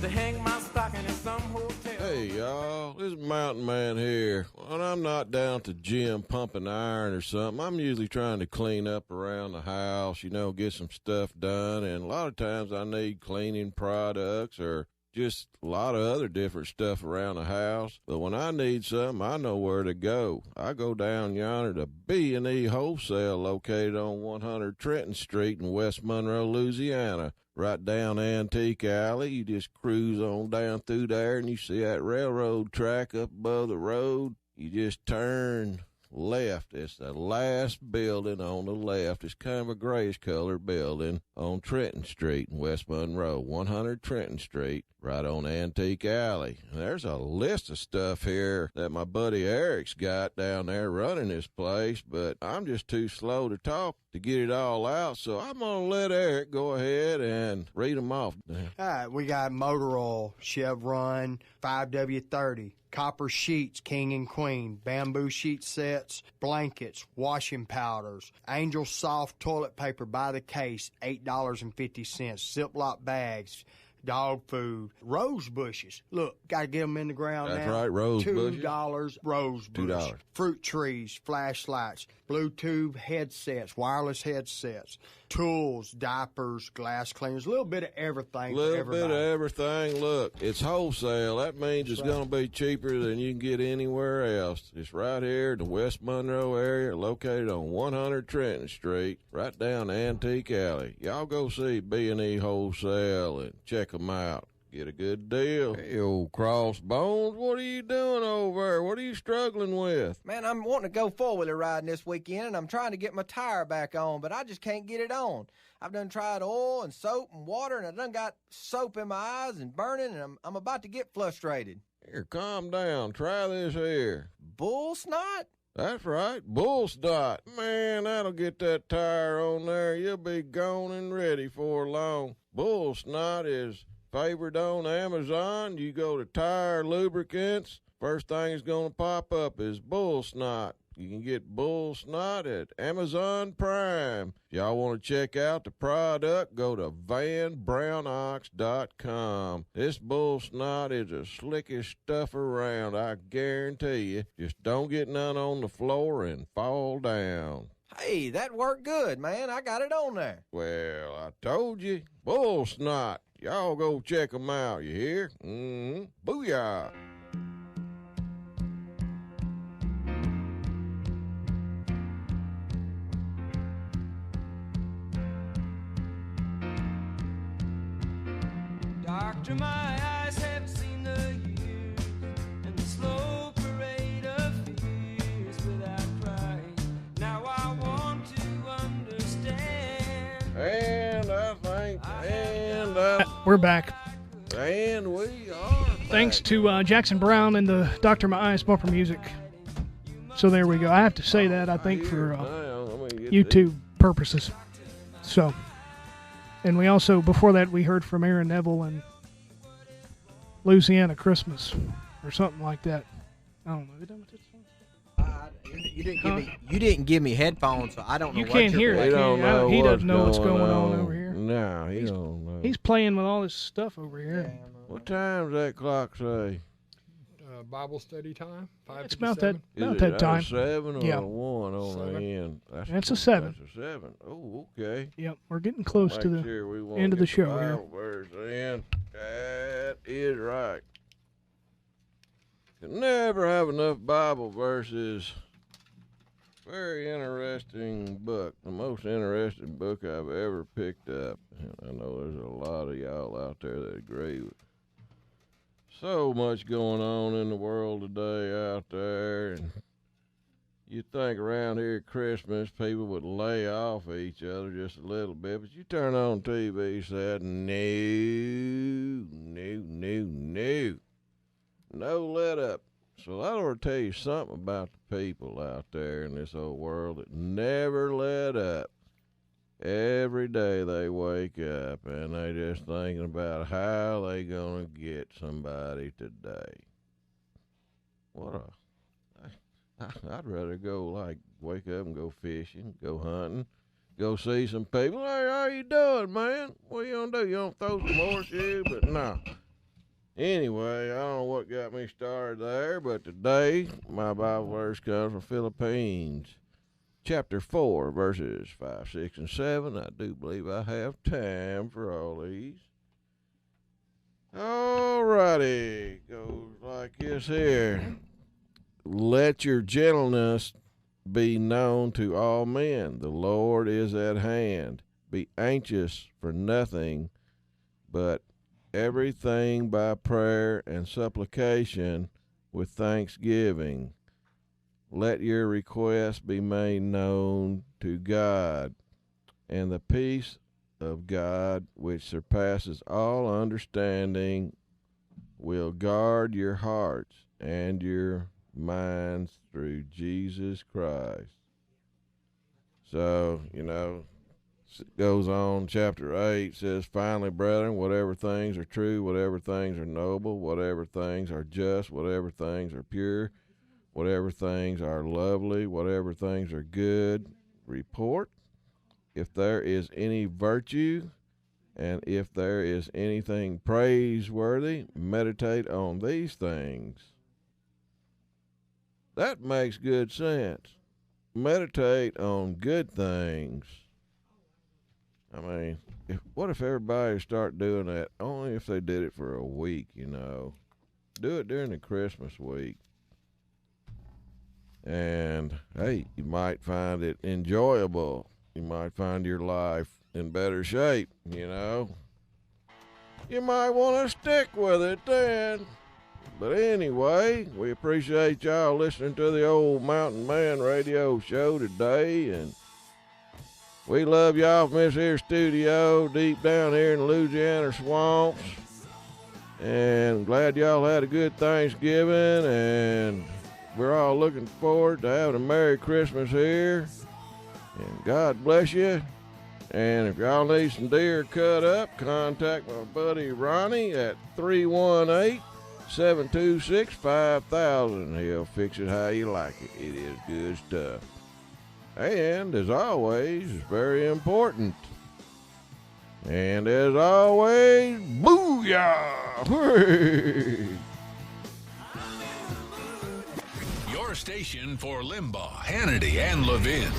to hang my stocking in some hotel. Hey y'all, this is Mountain Man here. When I'm not down at the gym pumping iron or something, I'm usually trying to clean up around the house, get some stuff done, and a lot of times I need cleaning products or just a lot of other different stuff around the house. But when I need something, I know where to go. I go down yonder to B&E Wholesale, located on 100 Trenton Street in West Monroe, Louisiana. Right down Antique Alley. You just cruise on down through there, and you see that railroad track up above the road. You just turn left. It's the last building on the left. It's kind of a grayish colored building on Trenton Street in West Monroe, 100 Trenton Street, right on Antique Alley. And there's a list of stuff here that my buddy Eric's got down there running this place, but I'm just too slow to talk to get it all out, so I'm going to let Eric go ahead and read them off. All right, we got motor oil, Chevron, 5W30. Copper sheets, king and queen, bamboo sheet sets, blankets, washing powders, Angel soft toilet paper by the case, $8.50, Ziploc bags, dog food, rose bushes. Look, got to get them in the ground That's now. right, rose bushes. $2 rose bush. $2. Fruit trees, flashlights, Bluetooth headsets, wireless headsets, tools, diapers, glass cleaners, a little bit of everything for everybody. Little bit of everything. Look, it's wholesale. That means it's going to be cheaper than you can get anywhere else. It's right here in the West Monroe area, located on 100 Trenton Street, right down Antique Alley. Y'all go see B&E Wholesale and check them out. Get a good deal. Hey, old crossbones, what are you doing over there? What are you struggling with? Man, I'm wanting to go four-wheeler riding this weekend, and I'm trying to get my tire back on, but I just can't get it on. I've done tried oil and soap and water, and I done got soap in my eyes and burning, and I'm about to get frustrated. Here, calm down. Try this here. Bull snot? That's right, bull snot. Man, that'll get that tire on there. You'll be gone and ready for long. Bull snot is favored on Amazon. You go to tire lubricants, first thing that's going to pop up is bull snot. You can get bull snot at Amazon Prime. If y'all want to check out the product, go to vanbrownox.com. This bull snot is the slickest stuff around, I guarantee you. Just don't get none on the floor and fall down. Hey, that worked good, man. I got it on there. Well, I told you, bull snot. Y'all go check them out, you hear? Booyah! Doctor, my eyes have seen the years and the slow parade of fears without crying. Now I want to understand. We're back. And we are back. Thanks to Jackson Brown and the Dr. My Eyes bumper music. So there we go. I have to say that, I think, for YouTube purposes. So, and we also, before that, we heard from Aaron Neville and Louisiana Christmas or something like that. I don't know. Are we done with this one? You didn't give me headphones, so I don't know. You can't hear it. He doesn't know what's going on over here. No, he don't know. He's playing with all this stuff over here. What time's that clock say? Bible study time. 5 It's to about 7. that time. A 7 or Yeah. a 1 on the end? That's a 7. That's a 7. Oh, okay. Yep, we're getting close to the end of the show here. That is right. can never have enough Bible verses. Very interesting book. The most interesting book I've ever picked up. And I know there's a lot of y'all out there that agree with. So much going on in the world today out there. And you'd think around here at Christmas people would lay off each other just a little bit. But you turn on TV set, no let up. So that ought to tell you something about the people out there in this old world that never let up. Every day they wake up and they just thinking about how they gonna get somebody today. I'd rather go like wake up and go fishing, go hunting, go see some people. Hey, how you doing, man? What you gonna do? You gonna throw some horseshoes? But no. Anyway, I don't know what got me started there, but today my Bible verse comes from Philippines, chapter 4, verses 5, 6, and 7. I do believe I have time for all these. Alrighty, goes like this here. Let your gentleness be known to all men. The Lord is at hand. Be anxious for nothing, but everything by prayer and supplication with thanksgiving. Let your requests be made known to God, and the peace of God, which surpasses all understanding, will guard your hearts and your minds through Jesus Christ. So, it goes on, chapter 8 says, finally, brethren, whatever things are true, whatever things are noble, whatever things are just, whatever things are pure, whatever things are lovely, whatever things are good, report. If there is any virtue, and if there is anything praiseworthy, meditate on these things. That makes good sense. Meditate on good things. I mean, what if everybody start doing that? Only if they did it for a week, Do it during the Christmas week. And, hey, you might find it enjoyable. You might find your life in better shape, You might want to stick with it then. But anyway, we appreciate y'all listening to the old Mountain Man radio show today, and we love y'all from this here studio deep down here in the Louisiana swamps. And glad y'all had a good Thanksgiving, and we're all looking forward to having a Merry Christmas here. And God bless you. And if y'all need some deer cut up, contact my buddy Ronnie at 318-726-5000. He'll fix it how you like it. It is good stuff. And, as always, it's very important. And, as always, booyah! Your station for Limbaugh, Hannity, and Levin.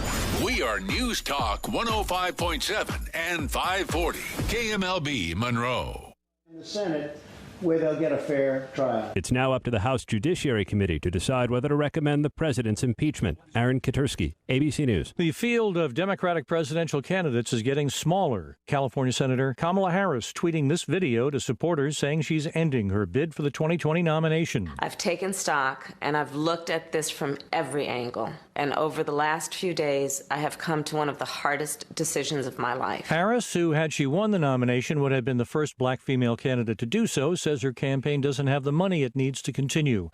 We are News Talk 105.7 and 540 KMLB Monroe. In the Senate, where they'll get a fair trial. It's now up to the House Judiciary Committee to decide whether to recommend the president's impeachment. Aaron Katursky, ABC News. The field of Democratic presidential candidates is getting smaller. California Senator Kamala Harris tweeting this video to supporters saying she's ending her bid for the 2020 nomination. I've taken stock and I've looked at this from every angle. And over the last few days, I have come to one of the hardest decisions of my life. Harris, who, had she won the nomination, would have been the first black female candidate to do so, says her campaign doesn't have the money it needs to continue.